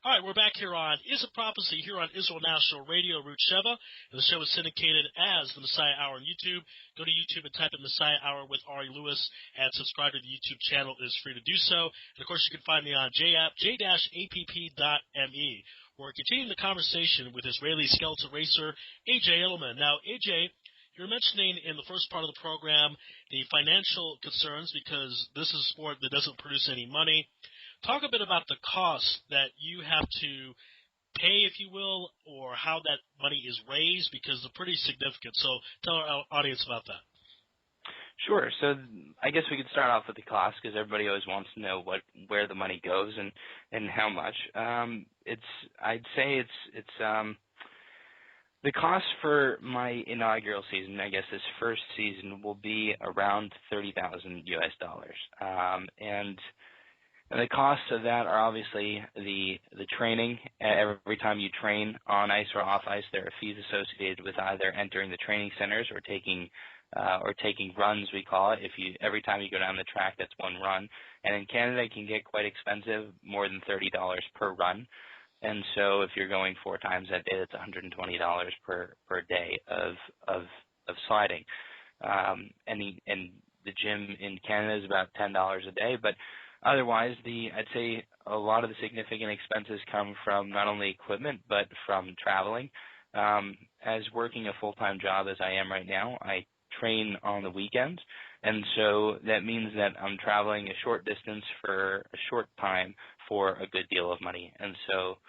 All right, we're back here on Is It Prophecy here on Israel National Radio, Root Sheva. And the show is syndicated as the Messiah Hour on YouTube. Go to YouTube and type in Messiah Hour with Ari Lewis and subscribe to the YouTube channel. It is free to do so. And, of course, you can find me on j-app.me. We're continuing the conversation with Israeli skeleton racer A.J. Edelman. Now, A.J., you were mentioning in the first part of the program the financial concerns because this is a sport that doesn't produce any money. Talk a bit about the cost that you have to pay, if you will, or how that money is raised, because they're pretty significant. So tell our audience about that. Sure. So I guess we could start off with the cost, because everybody always wants to know where the money goes and how much. I'd say it's the cost for my inaugural season, I guess this first season, will be around $30,000 US. And the costs of that are obviously the training. Every time you train on ice or off ice, there are fees associated with either entering the training centers or taking runs, we call it. Every time you go down the track, that's one run. And in Canada, it can get quite expensive, more than $30 per run. And so if you're going 4 times that day, that's $120 per day of sliding. And the gym in Canada is about $10 a day, but otherwise, I'd say a lot of the significant expenses come from not only equipment, but from traveling. As working a full-time job as I am right now, I train on the weekends, and so that means that I'm traveling a short distance for a short time for a good deal of money. And so,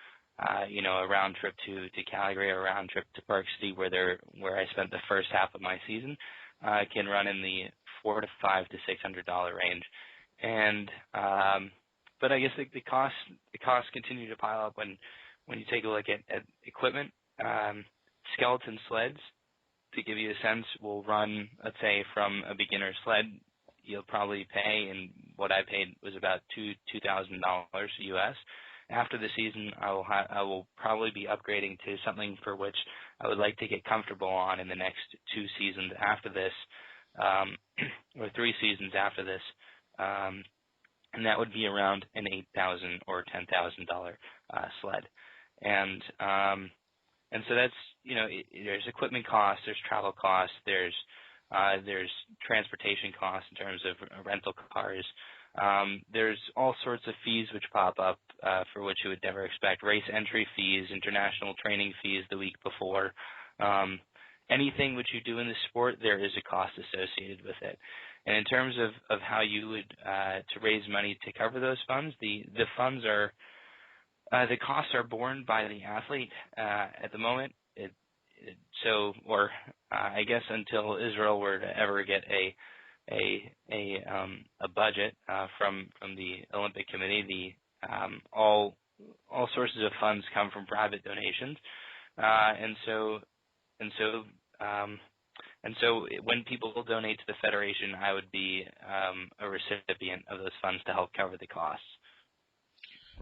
a round trip to Calgary or a round trip to Park City, where I spent the first half of my season, can run in the $400 to $500 to $600 range. And but I guess the costs continue to pile up when you take a look at equipment. Skeleton sleds, to give you a sense, will run, let's say, from a beginner sled, you'll probably pay, and what I paid was about $2,000 US. After the season, I will probably be upgrading to something for which I would like to get comfortable on in the next 2 seasons after this, or 3 seasons after this. And that would be around an $8,000 or $10,000 sled, and so that's there's equipment costs, there's travel costs, there's transportation costs in terms of rental cars. There's all sorts of fees which pop up for which you would never expect: race entry fees, international training fees the week before. Anything which you do in the sport, there is a cost associated with it. And in terms of how you would to raise money to cover those funds, the funds are the costs are borne by the athlete at the moment. I guess until Israel were to ever get a budget from the Olympic Committee, all sources of funds come from private donations, and so when people donate to the Federation, I would be a recipient of those funds to help cover the costs.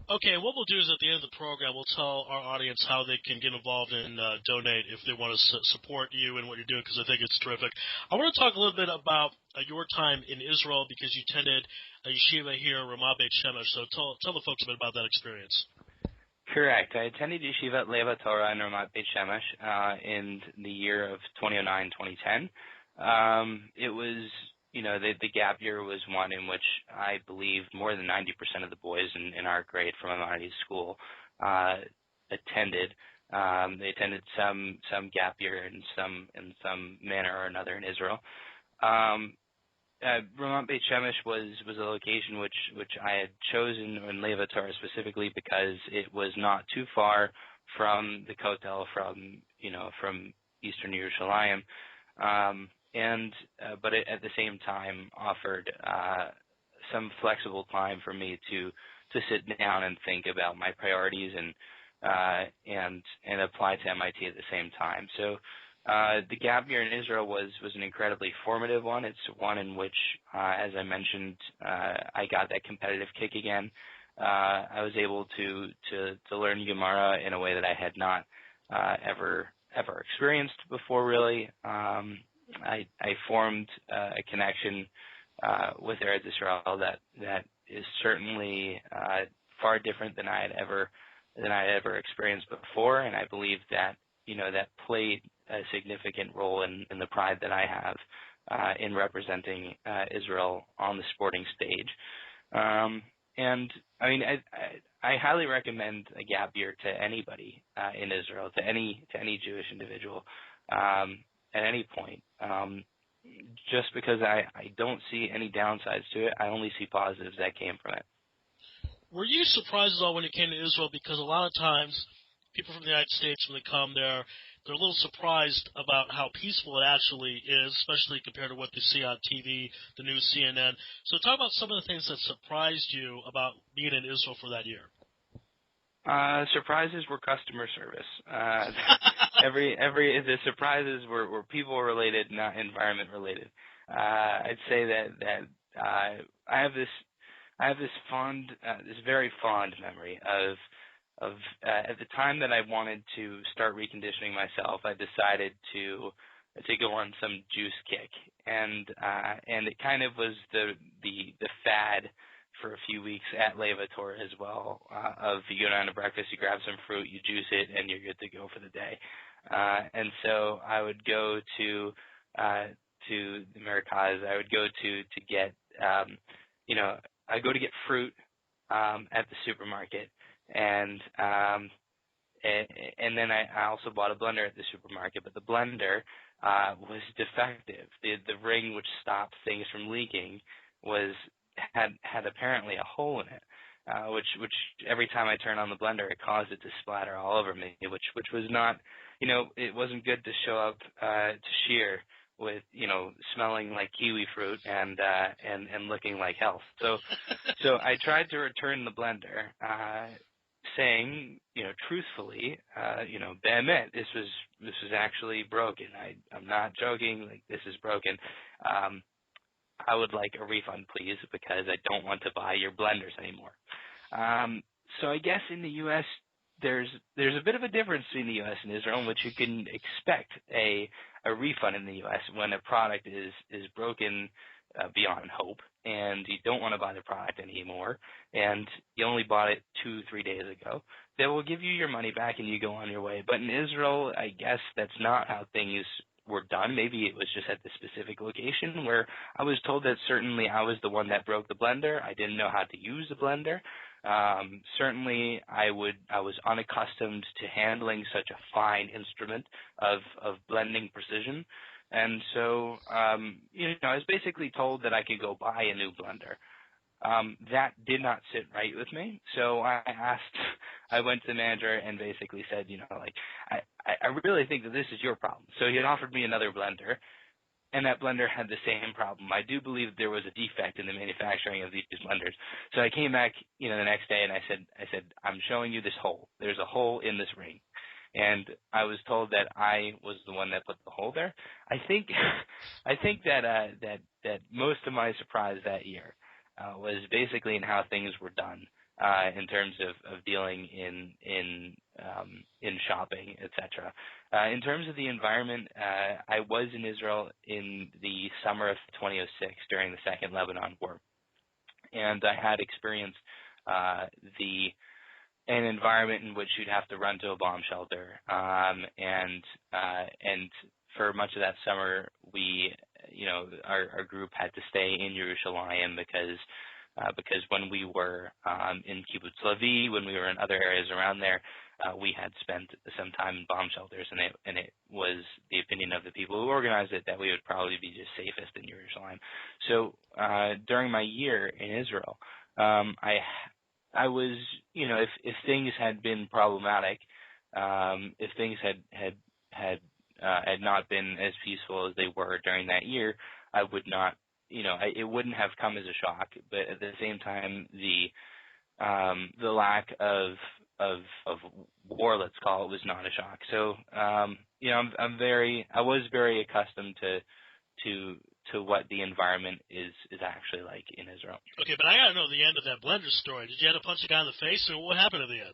Okay, what we'll do is at the end of the program, we'll tell our audience how they can get involved and donate if they want to support you and what you're doing, because I think it's terrific. I want to talk a little bit about your time in Israel, because you attended a yeshiva here, Ramat Beit Shemesh. So tell the folks a bit about that experience. Correct. I attended yeshiva at Leva Torah in Ramat Beit Shemesh in the year of 2009-2010. It was, the gap year was one in which I believe more than 90% of the boys in our grade from Amani's school attended. They attended some gap year in some manner or another in Israel. Ramat Beit Shemesh was a location which I had chosen in Leva Torah specifically because it was not too far from the Kotel, from Eastern Yerushalayim, but it at the same time offered some flexible time for me to sit down and think about my priorities and apply to MIT at the same time. So the gap year in Israel was an incredibly formative one. It's one in which, as I mentioned, I got that competitive kick again. I was able to learn Gemara in a way that I had not ever experienced before, really. I formed a connection with Eretz Israel that is certainly far different than I had ever I ever experienced before, and I believe that that played a significant role in the pride that I have in representing Israel on the sporting stage. And I mean, I highly recommend a gap year to anybody in Israel, to any Jewish individual at any point. Just because I don't see any downsides to it, I only see positives that came from it. Were you surprised at all when you came to Israel? Because a lot of times, people from the United States, when they come there, they're a little surprised about how peaceful it actually is, especially compared to what they see on TV, the news, CNN. So talk about some of the things that surprised you about being in Israel for that year. Surprises were customer service. The surprises were people related, not environment related. I'd say that I have this very fond memory of at the time that I wanted to start reconditioning myself, I decided to go on some juice kick, and it kind of was the fad for a few weeks at Levator as well. Of you go down to breakfast, you grab some fruit, you juice it, and you're good to go for the day. And so I would go to the Merkaz. I would go to get I go to get fruit at the supermarket, and then I also bought a blender at the supermarket, but the blender was defective. The ring which stopped things from leaking had apparently a hole in it, which every time I turned on the blender, it caused it to splatter all over me, which was not, it wasn't good to show up to shear with smelling like kiwi fruit and looking like health. So I tried to return the blender, saying truthfully, Behemet, this was actually broken. I'm not joking. Like, this is broken. I would like a refund, please, because I don't want to buy your blenders anymore. So I guess in the U.S. there's a bit of a difference between the U.S. and Israel, in which you can expect a refund in the U.S. when a product is broken beyond hope, and you don't want to buy the product anymore, and you only bought it 2-3 days ago. They will give you your money back and you go on your way. But in Israel, I guess that's not how things were done. Maybe it was just at the specific location where I was told that certainly I was the one that broke the blender. I didn't know how to use the blender. Certainly I was unaccustomed to handling such a fine instrument of blending precision. And so, I was basically told that I could go buy a new blender. That did not sit right with me. So I went to the manager and basically said, I really think that this is your problem. So he had offered me another blender, and that blender had the same problem. I do believe there was a defect in the manufacturing of these blenders. So I came back, the next day, and I said, I'm showing you this hole. There's a hole in this ring. And I was told that I was the one that put the hole there. I think that most of my surprise that year was basically in how things were done in terms of dealing in shopping, etc. In terms of the environment, I was in Israel in the summer of 2006 during the Second Lebanon War, and I had experienced an environment in which you'd have to run to a bomb shelter, and for much of that summer, we, our group had to stay in Yerushalayim because when we were in Kibbutz Levi, when we were in other areas around there, we had spent some time in bomb shelters, and it was the opinion of the people who organized it that we would probably be just safest in Yerushalayim. So during my year in Israel, I was, if things had been problematic, if things had not been as peaceful as they were during that year, I would not, it wouldn't have come as a shock. But at the same time, the lack of war, let's call it, was not a shock. So, I was very accustomed to what the environment is actually like in Israel. Okay, but I gotta know the end of that blender story. Did you have to punch a guy in the face, or what happened at the end?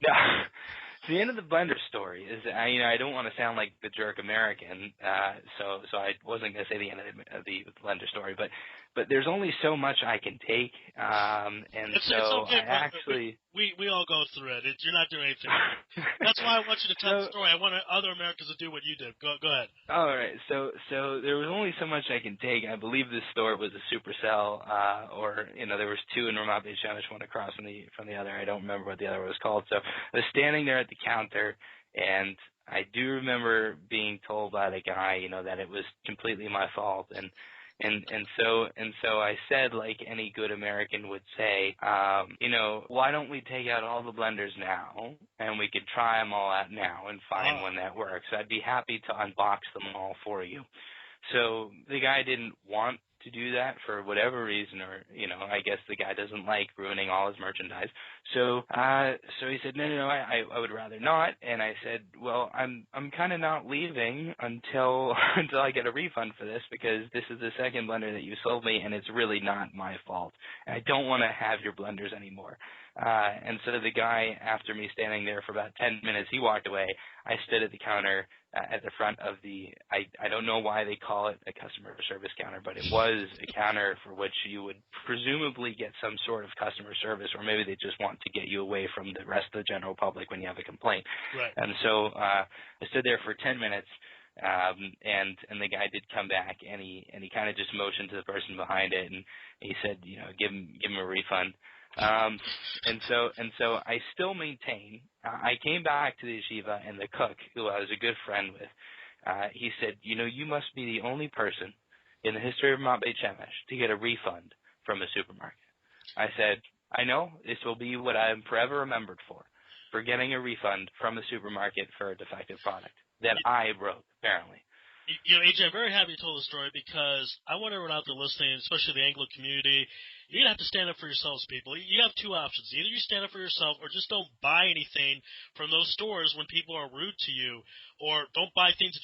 The end of the blender story is, I don't want to sound like the jerk American, so I wasn't going to say the end of the blender story, but but there's only so much I can take, and it's so okay, I but actually we all go through it. You're not doing anything. That's why I want you to tell the story. I want other Americans to do what you did. Go ahead. All right, so there was only so much I can take. I believe this store was a supercell, or there was two in Ramat Beit Shemesh, one across from the other. I don't remember what the other was called. So I was standing there at the counter, and I do remember being told by the guy, that it was completely my fault, and so I said, like any good American would say, why don't we take out all the blenders now, and we could try them all out now and find one that works. I'd be happy to unbox them all for you. So the guy didn't want to do that for whatever reason, or I guess the guy doesn't like ruining all his merchandise. So he said, no, I would rather not. And I said, well, I'm kind of not leaving until I get a refund for this, because this is the second blender that you sold me, and it's really not my fault. And I don't want to have your blenders anymore. And so the guy, after me standing there for about 10 minutes, he walked away. I stood at the counter at the front of I don't know why they call it a customer service counter, but it was a counter for which you would presumably get some sort of customer service, or maybe they just want to get you away from the rest of the general public when you have a complaint. Right. And so I stood there for 10 minutes, and the guy did come back, and he kind of just motioned to the person behind it, and he said, give him a refund. And so I still maintain. I came back to the yeshiva, and the cook, who I was a good friend with, he said, you must be the only person in the history of Ramat Beit Shemesh to get a refund from a supermarket. I said, I know, this will be what I am forever remembered for getting a refund from a supermarket for a defective product that I broke, apparently. AJ, I'm very happy you told the story, because I want everyone out there listening, especially the Anglo community, you're going to have to stand up for yourselves, people. You have two options. Either you stand up for yourself, or just don't buy anything from those stores when people are rude to you, or don't buy things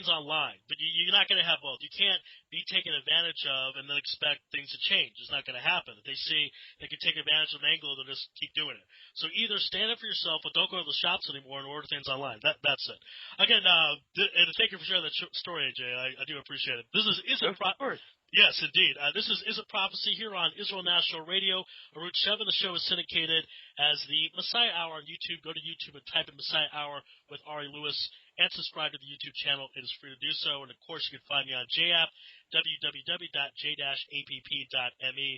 online. But you're not going to have both. You can't be taken advantage of and then expect things to change. It's not going to happen. If they see they can take advantage of an Anglo, they'll just keep doing it. So either stand up for yourself, but don't go to the shops anymore and order things online. That's it. Again, and thank you for sharing that story, AJ. I do appreciate it. This is Of course. Yes, indeed. This is a Prophecy here on Israel National Radio, Route 7. The show is syndicated as the Messiah Hour on YouTube. Go to YouTube and type in Messiah Hour with Ari Lewis, and subscribe to the YouTube channel. It is free to do so. And, of course, you can find me on JApp, www.j-app.me,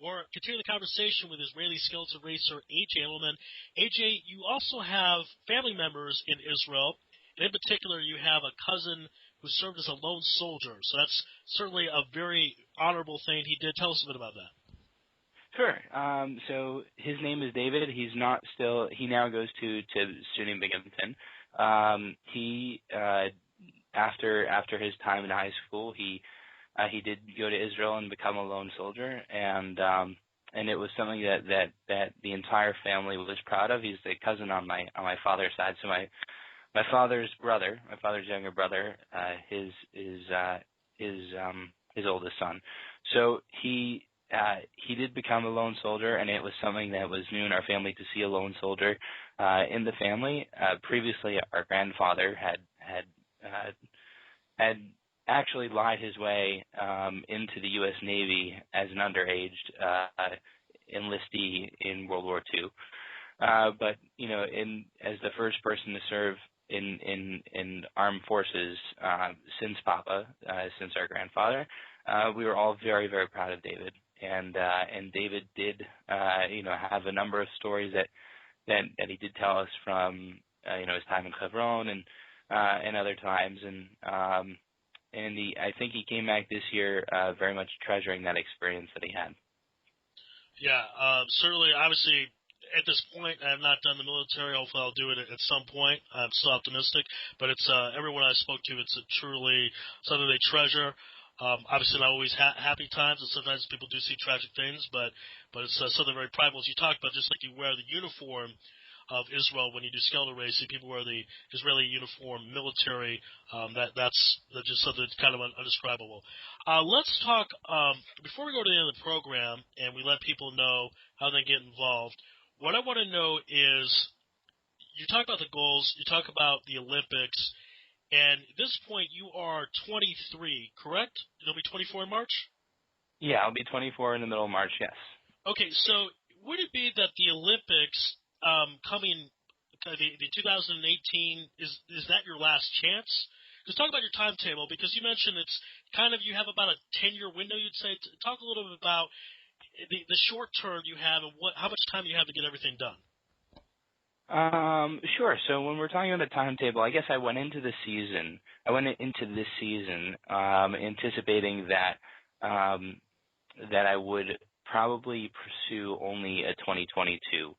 or continue the conversation with Israeli skeleton racer A.J. Edelman. A.J., you also have family members in Israel. And in particular, you have a cousin who served as a lone soldier. So that's certainly a very honorable thing he did. Tell us a bit about that. Sure. So his name is David. He now goes to SUNY Binghamton. He after his time in high school, he did go to Israel and become a lone soldier, and it was something that the entire family was proud of. He's the cousin on my father's side. So my father's brother, my father's younger brother, his oldest son. So he did become a lone soldier, and it was something that was new in our family to see a lone soldier in the family. Previously, our grandfather had actually lied his way into the U.S. Navy as an underaged enlistee in World War II. But as the first person to serve in armed forces since Papa, since our grandfather, we were all very, very proud of David. And David did have a number of stories that he did tell us from his time in Hebron and other times, and I think he came back this year very much treasuring that experience that he had. Yeah, certainly. Obviously, at this point, I have not done the military. Hopefully, I'll do it at some point. I'm still optimistic, but it's everyone I spoke to, it's truly something they treasure. Obviously, not always happy times, and sometimes people do see tragic things, but it's something very prideful. As you talked about, just like you wear the uniform of Israel when you do skeleton racing, people wear the Israeli uniform, military. That's just something that's kind of undescribable. Let's talk, before we go to the end of the program and we let people know how they get involved, what I want to know is, you talk about the goals, you talk about the Olympics, and at this point you are 23, correct? You'll be 24 in March? Yeah, I'll be 24 in the middle of March. Yes. Okay, so would it be that the Olympics coming, the 2018, is that your last chance? Just talk about your timetable, because you mentioned it's kind of, you have about a 10-year window, you'd say. Talk a little bit about the short term you have and how much time you have to get everything done. Sure. So when we're talking about a timetable, I guess I went into this season anticipating that that I would probably pursue only a 2022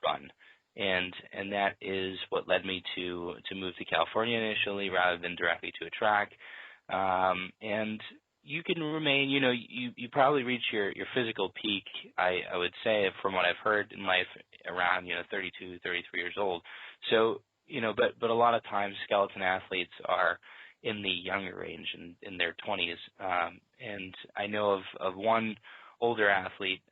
run, and that is what led me to move to California initially rather than directly to a track. And you can remain, you probably reach your physical peak, I would say, from what I've heard in life, around 32, 33 years old. So but a lot of times skeleton athletes are in the younger range, in their 20s. And I know of one older athlete,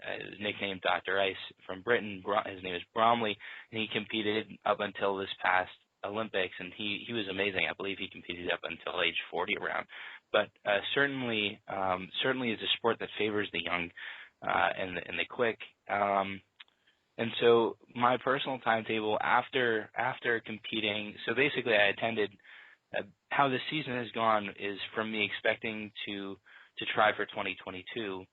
nicknamed Dr. Ice, from Britain. His name is Bromley, and he competed up until this past Olympics, and he was amazing. I believe he competed up until age 40 around. But certainly is a sport that favors the young and the quick. And so my personal timetable after competing, so basically I attended. How the season has gone is from me expecting to try for 2022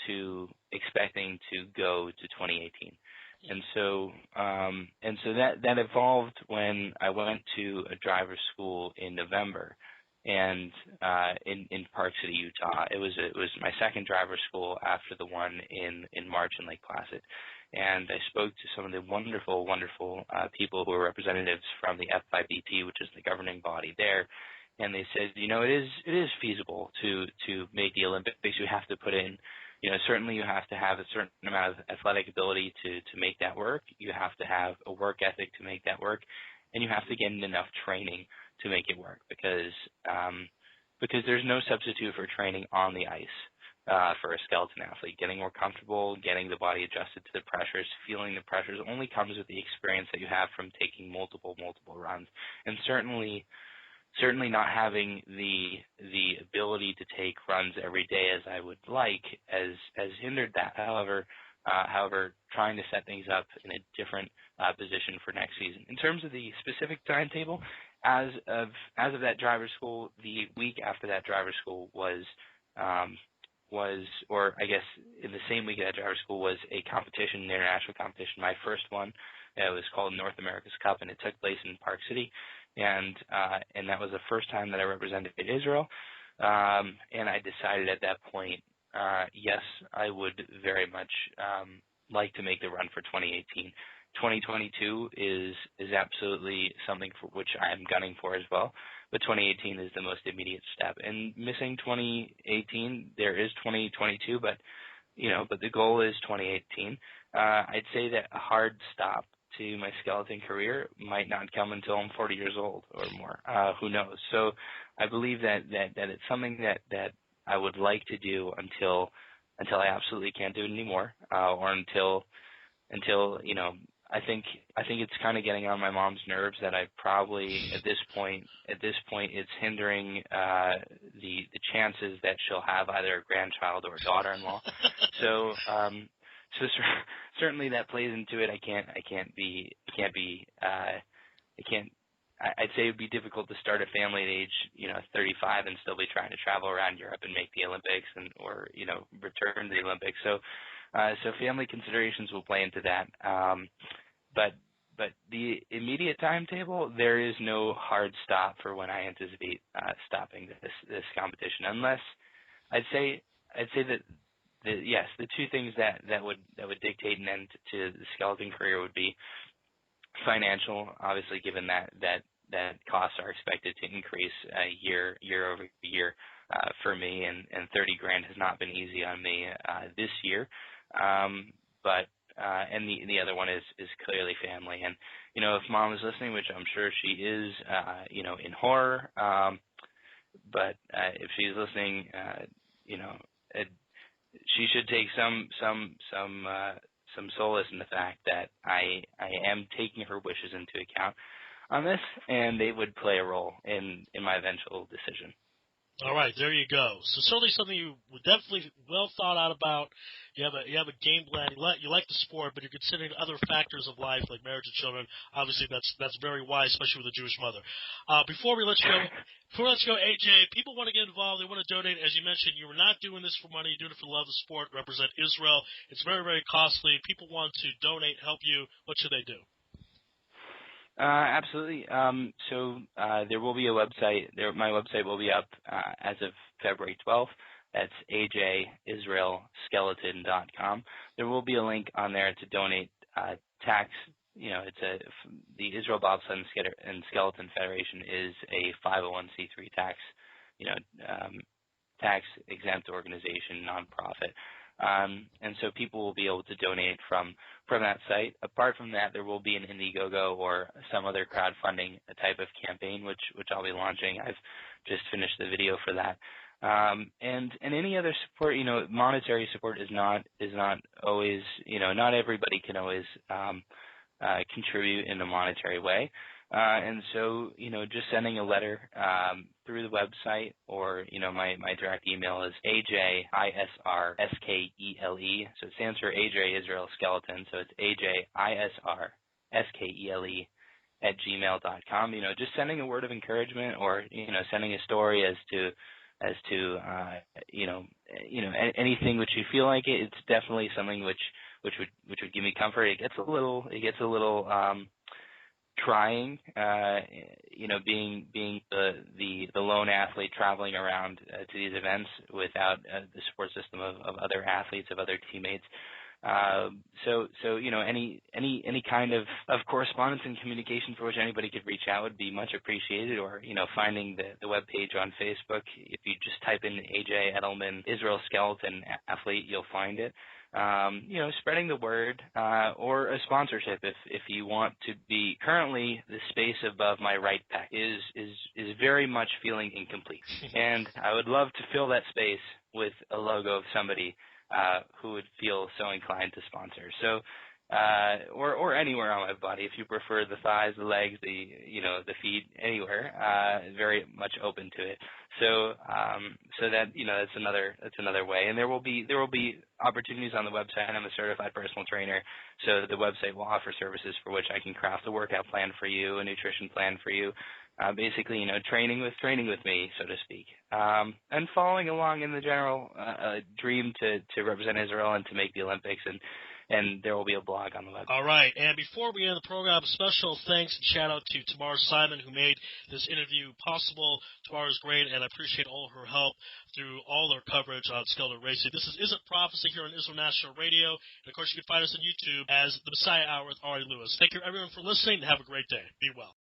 to expecting to go to 2018. And so that evolved when I went to a driver's school in November, and in Park City, Utah. It was my second driver's school after the one in March in Lake Placid. And I spoke to some of the wonderful people who are representatives from the FIBT, which is the governing body there, and they said, it is feasible to make the Olympics. You have to put in, certainly you have to have a certain amount of athletic ability to make that work. You have to have a work ethic to make that work, and you have to get enough training to make it work, because there's no substitute for training on the ice. For a skeleton athlete, getting more comfortable, getting the body adjusted to the pressures, feeling the pressures only comes with the experience that you have from taking multiple runs, and certainly not having the ability to take runs every day as I would like has hindered that. However, trying to set things up in a different position for next season. In terms of the specific timetable, as of that driver's school, the week after that driver's school was, or I guess in the same week at driver's school, was a competition, an international competition. My first one, it was called North America's Cup, and it took place in Park City, and that was the first time that I represented Israel. And I decided at that point, yes, I would very much like to make the run for 2018. 2022 is absolutely something for which I'm gunning for as well, but 2018 is the most immediate step. And missing 2018, there is 2022, but the goal is 2018. I'd say that a hard stop to my skeleton career might not come until I'm 40 years old or more. Who knows? So I believe that it's something that I would like to do until I absolutely can't do it anymore, or until I think it's kind of getting on my mom's nerves that I probably at this point it's hindering the chances that she'll have either a grandchild or a daughter-in-law. So certainly that plays into it. I'd say it'd be difficult to start a family at age 35 and still be trying to travel around Europe and make the Olympics or return to the Olympics. So family considerations will play into that. But the immediate timetable, there is no hard stop for when I anticipate stopping this competition, unless I'd say that the two things that would dictate an end to the skeleton career would be financial, obviously, given that costs are expected to increase year over year for me, and $30,000 has not been easy on me this year. But the other one is clearly family. And if mom is listening, which I'm sure she is, in horror, but if she's listening, she should take some solace in the fact that I am taking her wishes into account on this, and they would play a role in my eventual decision. All right, there you go. So certainly something you would definitely well thought out about. You have a game plan. You like the sport, but you're considering other factors of life like marriage and children. Obviously, that's very wise, especially with a Jewish mother. Before we let you go, AJ, people want to get involved. They want to donate. As you mentioned, you were not doing this for money. You're doing it for the love of the sport. Represent Israel. It's very, very costly. People want to donate, help you. What should they do? Absolutely. There will be a website. My website will be up as of February 12th. That's ajisraelskeleton.com. There will be a link on there to donate tax. The Israel Bobsled and Skeleton Federation is a 501c3 tax exempt organization, nonprofit. And so people will be able to donate from that site. Apart from that, there will be an Indiegogo or some other crowdfunding type of campaign, which I'll be launching. I've just finished the video for that. And any other support, monetary support is not always, not everybody can always contribute in a monetary way. And so, just sending a letter through the website or, my direct email is AJISRSKELE. So it stands for AJ Israel Skeleton. So it's AJISRSKELE@gmail.com. Just sending a word of encouragement or, sending a story as to anything which you feel like it. It's definitely something which would give me comfort. It gets a little trying, being the lone athlete traveling around to these events without the support system of other athletes, of other teammates. So any kind of correspondence and communication for which anybody could reach out would be much appreciated. Or finding the web page on Facebook. If you just type in AJ Edelman Israel Skeleton Athlete, you'll find it. Spreading the word, or a sponsorship if you want to be. Currently, the space above my right pec is very much feeling incomplete, and I would love to fill that space with a logo of somebody who would feel so inclined to sponsor. So, or anywhere on my body, if you prefer the thighs, the legs, the feet, anywhere, very much open to it. So that that's another way. And there will be opportunities on the website. I'm a certified personal trainer, so the website will offer services for which I can craft a workout plan for you, a nutrition plan for you. Basically, training with me, so to speak, and following along in the general dream to represent Israel and to make the Olympics, and there will be a blog on the website. All right, and before we end the program, special thanks and shout out to Tamar Simon, who made this interview possible. Tamar is great, and I appreciate all of her help through all their coverage on skeleton racing. This is Isn't Prophecy here on Israel National Radio, and of course you can find us on YouTube as The Messiah Hour with Ari Lewis. Thank you everyone for listening, and have a great day. Be well.